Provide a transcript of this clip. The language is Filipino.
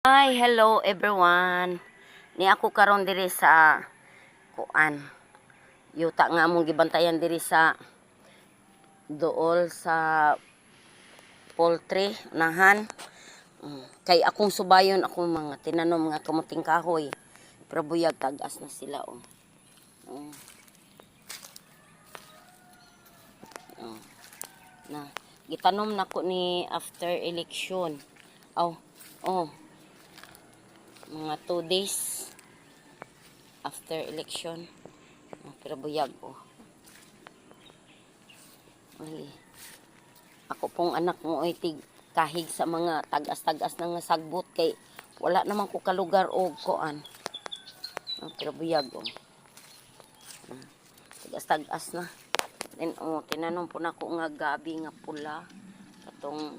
Hi, hello everyone. Ni ako karon diri sa kuan. Yuta nga among gibantayan diri sa dool sa poultry nahan. Kay akong subayon akong mga tinanom nga kamuting kahoy. Pero buyag tagas na sila oh. Mm. Oh. Na gitanom nako ni after election. Oh, mga 2 days after election. Pero buyag oh. Ay, ako pong anak mo ay kahig sa mga tagas-tagas na nga sagbot kay wala naman ko kalugar o kuan. Pero buyag oh. Tagas-tagas na. Then oh, tinanom po na ko nga gabi nga pula. Katong